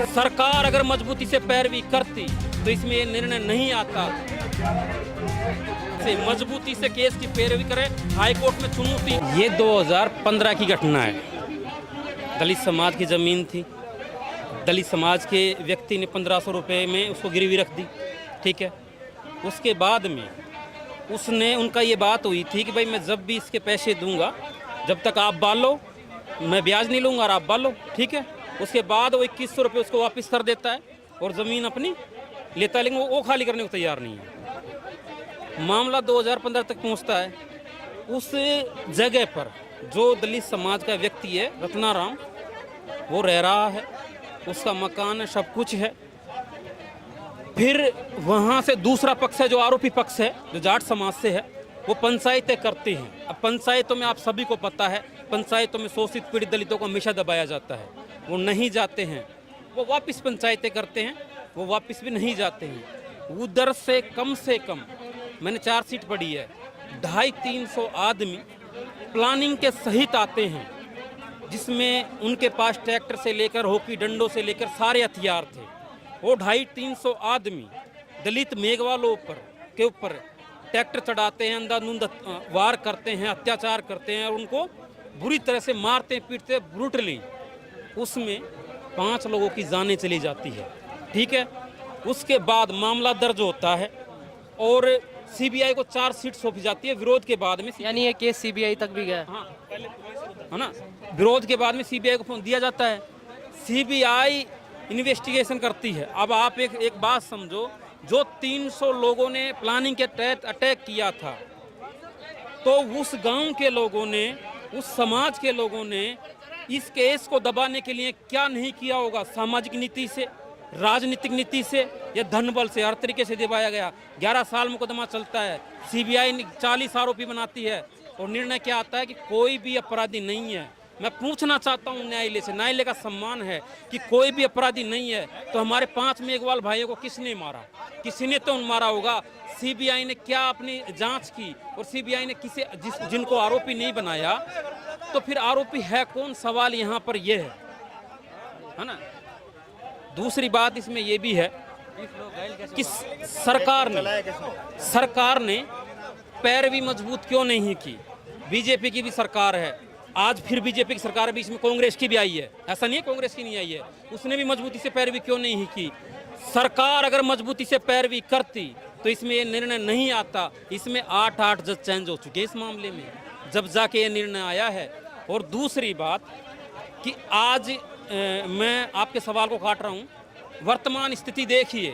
सरकार अगर मजबूती से पैरवी करती तो इसमें ये निर्णय नहीं आता। से मजबूती से केस की पैरवी करे, हाई कोर्ट में चुनौती। ये 2015 की घटना है। दलित समाज की ज़मीन थी, दलित समाज के व्यक्ति ने 1500 रुपये में उसको गिरवी रख दी, ठीक है। उसके बाद में उसने उनका ये बात हुई थी कि भाई मैं जब भी इसके पैसे दूंगा, जब तक आप बालो मैं ब्याज नहीं लूँगा और आप बालो, ठीक है। उसके बाद वो 2100 रुपये उसको वापस कर देता है और ज़मीन अपनी लेता है, लेकिन वो खाली करने को तैयार नहीं है। मामला 2015 तक पहुंचता है। उस जगह पर जो दलित समाज का व्यक्ति है रत्नाराम, वो रह रहा है, उसका मकान है, सब कुछ है। फिर वहाँ से दूसरा पक्ष है जो आरोपी पक्ष है, जो जाट समाज से है, वो पंचायतें करते हैं। अब पंचायतों में आप सभी को पता है, पंचायतों में शोषित पीड़ित दलितों को हमेशा दबाया जाता है। वो नहीं जाते हैं, वो वापस पंचायतें करते हैं, वो वापस भी नहीं जाते हैं। उधर से कम मैंने 4 सीट पढ़ी है, 250-300 आदमी प्लानिंग के सहित आते हैं, जिसमें उनके पास ट्रैक्टर से लेकर हॉकी डंडों से लेकर सारे हथियार थे। वो 250-300 आदमी दलित मेघवालों के ऊपर ट्रैक्टर चढ़ाते हैं, अंधाधुंध वार करते हैं, अत्याचार करते हैं और उनको बुरी तरह से मारते पीटते ब्रूटली। उसमें 5 लोगों की जानें चली जाती है, ठीक है। उसके बाद मामला दर्ज होता है और सीबीआई को 4 सीट सौंपी जाती है विरोध के बाद में। यानी ये केस सीबीआई तक भी गया? हाँ, है ना। विरोध के बाद में सीबीआई को फोन दिया जाता है, सीबीआई इन्वेस्टिगेशन करती है। अब आप एक बात समझो, जो 300 लोगों ने प्लानिंग के तहत अटैक किया था, तो उस गांव के लोगों ने, उस समाज के लोगों ने इस केस को दबाने के लिए क्या नहीं किया होगा। सामाजिक नीति से, राजनीतिक नीति से या धन बल से, हर तरीके से दबाया गया। 11 साल मुकदमा चलता है, सीबीआई 40 आरोपी बनाती है और निर्णय क्या आता है कि कोई भी अपराधी नहीं है। मैं पूछना चाहता हूं न्यायालय से, न्यायालय का सम्मान है कि कोई भी अपराधी नहीं है, तो हमारे 5 मेघवाल भाइयों को किसने मारा? किसी ने तो मारा होगा। सीबीआई ने क्या अपनी जांच की और सीबीआई ने जिनको आरोपी नहीं बनाया, तो फिर आरोपी है कौन? सवाल यहाँ पर यह है ना। दूसरी बात इसमें यह भी है कि सरकार ने पैरवी मजबूत क्यों नहीं की। बीजेपी की भी सरकार है, आज फिर बीजेपी की सरकार, बीच में कांग्रेस की भी आई है, ऐसा नहीं है कांग्रेस की नहीं आई है। उसने भी मजबूती से पैरवी क्यों नहीं की। सरकार अगर मजबूती से पैरवी करती तो इसमें ये निर्णय नहीं आता। इसमें 8 जज चेंज हो चुके इस मामले में, जब जाके ये निर्णय आया है। और दूसरी बात कि आज मैं आपके सवाल को काट रहा हूँ, वर्तमान स्थिति देखिए।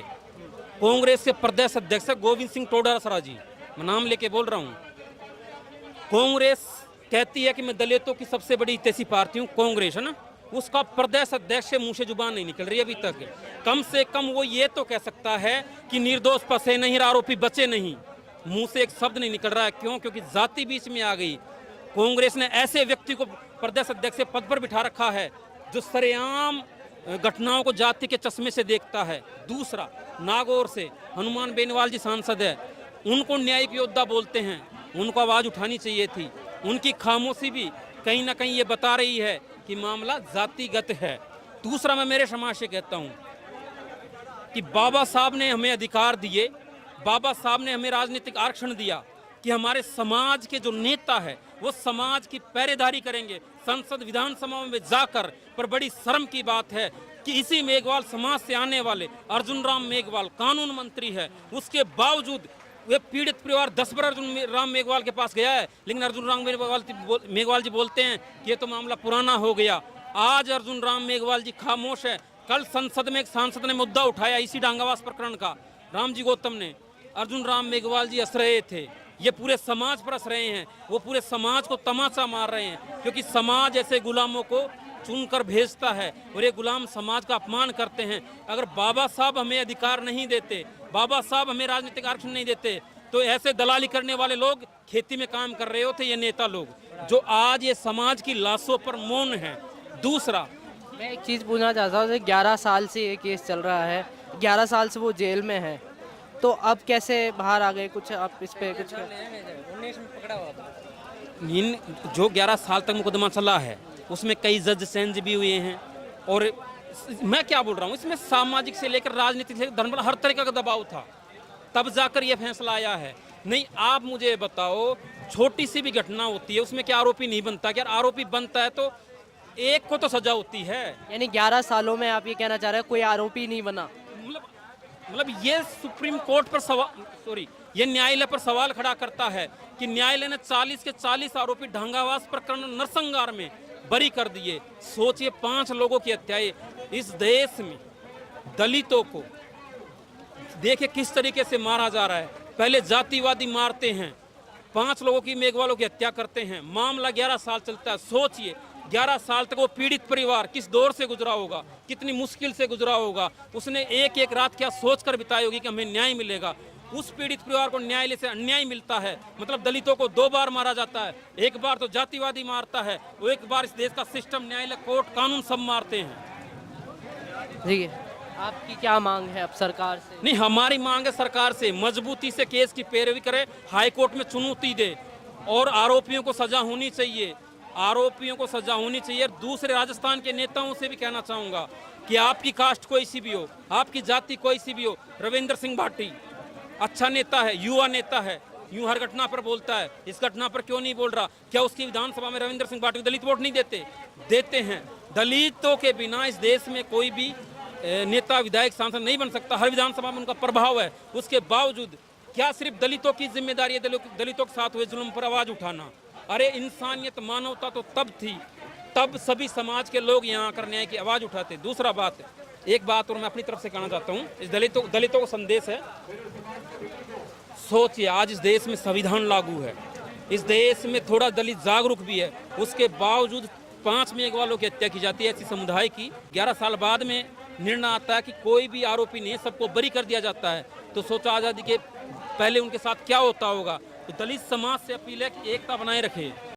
कांग्रेस के प्रदेश अध्यक्ष गोविंद सिंह डोटासरा जी, मैं नाम लेके बोल रहा हूँ। कांग्रेस कहती है कि मैं दलितों की सबसे बड़ी हितैषी पार्टी हूँ, कांग्रेस, है ना। उसका प्रदेश अध्यक्ष से मुंह से जुबान नहीं निकल रही अभी तक। कम से कम वो ये तो कह सकता है कि निर्दोष फंसे नहीं, आरोपी बचे नहीं। मुंह से एक शब्द नहीं निकल रहा है। क्यों? क्योंकि जाति बीच में आ गई। कांग्रेस ने ऐसे व्यक्ति को प्रदेश अध्यक्ष से पद पर बिठा रखा है जो सरेआम घटनाओं को जाति के चश्मे से देखता है। दूसरा, नागौर से हनुमान बेनीवाल जी सांसद है, उनको न्यायिक योद्धा बोलते हैं, उनको आवाज़ उठानी चाहिए थी। उनकी खामोशी भी कहीं ना कहीं ये बता रही है कि मामला जातिगत है। दूसरा, मैं मेरे समाज से कहता हूँ कि बाबा साहब ने हमें अधिकार दिए, बाबा साहब ने हमें राजनीतिक आरक्षण दिया कि हमारे समाज के जो नेता है वो समाज की पहरेदारी करेंगे संसद विधानसभा में जाकर। पर बड़ी शर्म की बात है कि इसी मेघवाल समाज से आने वाले अर्जुन राम मेघवाल कानून मंत्री है, उसके बावजूद वे पीड़ित परिवार 10 बार अर्जुन राम मेघवाल के पास गया है, लेकिन अर्जुन राम मेघवाल जी बोलते हैं कि ये तो मामला पुराना हो गया। आज अर्जुन राम मेघवाल जी खामोश है। कल संसद में एक सांसद ने मुद्दा उठाया इसी डांगावास प्रकरण का, रामजी गौतम ने। अर्जुन राम मेघवाल जी हंस रहे थे, ये पूरे समाज पर हंस रहे हैं। वो पूरे समाज को तमाचा मार रहे हैं, क्योंकि समाज ऐसे गुलामों को चुनकर भेजता है और ये गुलाम समाज का अपमान करते हैं। अगर बाबा साहब हमें अधिकार नहीं देते, बाबा साहब हमें राजनीतिक आरक्षण नहीं देते, तो ऐसे दलाली करने वाले लोग खेती में काम कर रहे होते, ये नेता लोग जो आज ये समाज की लाशों पर मौन है। दूसरा, मैं एक चीज़ पूछना चाहता हूँ, 11 साल से ये केस चल रहा है, 11 साल से वो जेल में है, तो अब कैसे बाहर आ गए? कुछ आप इस पे कुछ 19 में पकड़ा हुआ था। जो 11 साल तक मुकदमा चला है उसमें कई जज चेंज भी हुए हैं, और मैं क्या बोल रहा हूँ, इसमें सामाजिक से लेकर राजनीतिक से धर्म हर तरीके का दबाव था, तब जाकर यह फैसला आया है। नहीं, आप मुझे बताओ, छोटी सी भी घटना होती है उसमें क्या आरोपी नहीं बनता? क्या आरोपी बनता है तो एक को तो सजा होती है। यानी 11 सालों में आप ये कहना चाह रहे हैं कोई आरोपी नहीं बना? मतलब ये सुप्रीम कोर्ट पर सवाल, ये न्यायालय पर सवाल खड़ा करता है कि न्यायालय ने 40 के 40 आरोपी ढांगावास प्रकरण नरसंहार में बरी कर दिए। सोचिए, 5 लोगों की हत्याएं इस देश में। दलितों को देखिए किस तरीके से मारा जा रहा है। पहले जातिवादी मारते हैं, 5 लोगों की मेघवालों की हत्या करते हैं, मामला 11 साल चलता है। सोचिए 11 साल तक वो पीड़ित परिवार किस दौर से गुजरा होगा, कितनी मुश्किल से गुजरा होगा। उसने एक एक रात क्या सोचकर बिताई होगी कि हमें न्याय मिलेगा। उस पीड़ित परिवार को न्यायालय से अन्याय मिलता है। मतलब दलितों को 2 बार मारा जाता है, एक बार तो जातिवादी मारता है, वो एक बार इस देश का सिस्टम, न्यायालय, कोर्ट, कानून सब मारते हैं। जी, आपकी क्या मांग है अब सरकार से? नहीं, हमारी मांग है सरकार से मजबूती से केस की पैरवी करे, हाई कोर्ट में चुनौती दे और आरोपियों को सजा होनी चाहिए। आरोपियों को सजा होनी चाहिए। दूसरे राजस्थान के नेताओं से भी कहना चाहूंगा कि आपकी कास्ट कोई सी भी हो, आपकी जाति कोई सी भी हो, रविंद्र सिंह भाटी अच्छा नेता है, युवा नेता है, यूं हर घटना पर बोलता है, इस घटना पर क्यों नहीं बोल रहा? क्या उसकी विधानसभा में रविंद्र सिंह भाटी को दलित वोट नहीं देते? देते हैं। दलितों के बिना इस देश में कोई भी नेता, विधायक, सांसद नहीं बन सकता। हर विधानसभा में उनका प्रभाव है। उसके बावजूद क्या सिर्फ दलितों की जिम्मेदारी है दलितों के साथ हुए जुल्म पर आवाज उठाना? अरे इंसानियत, मानवता तो तब थी, तब सभी समाज के लोग यहाँ आकर न्याय की आवाज उठाते। दूसरा बात, एक बात और मैं अपनी तरफ से कहना चाहता हूँ, इस दलितों को संदेश है। सोचिए, आज इस देश में संविधान लागू है, इस देश में थोड़ा दलित जागरूक भी है, उसके बावजूद 5 मेघवालों की हत्या की जाती है ऐसी समुदाय की। 11 साल बाद में निर्णय आता है कि कोई भी आरोपी नहीं, सबको बरी कर दिया जाता है। तो सोचो आज़ादी के पहले उनके साथ क्या होता होगा। तो दलित समाज से अपील है कि एकता बनाए रखें।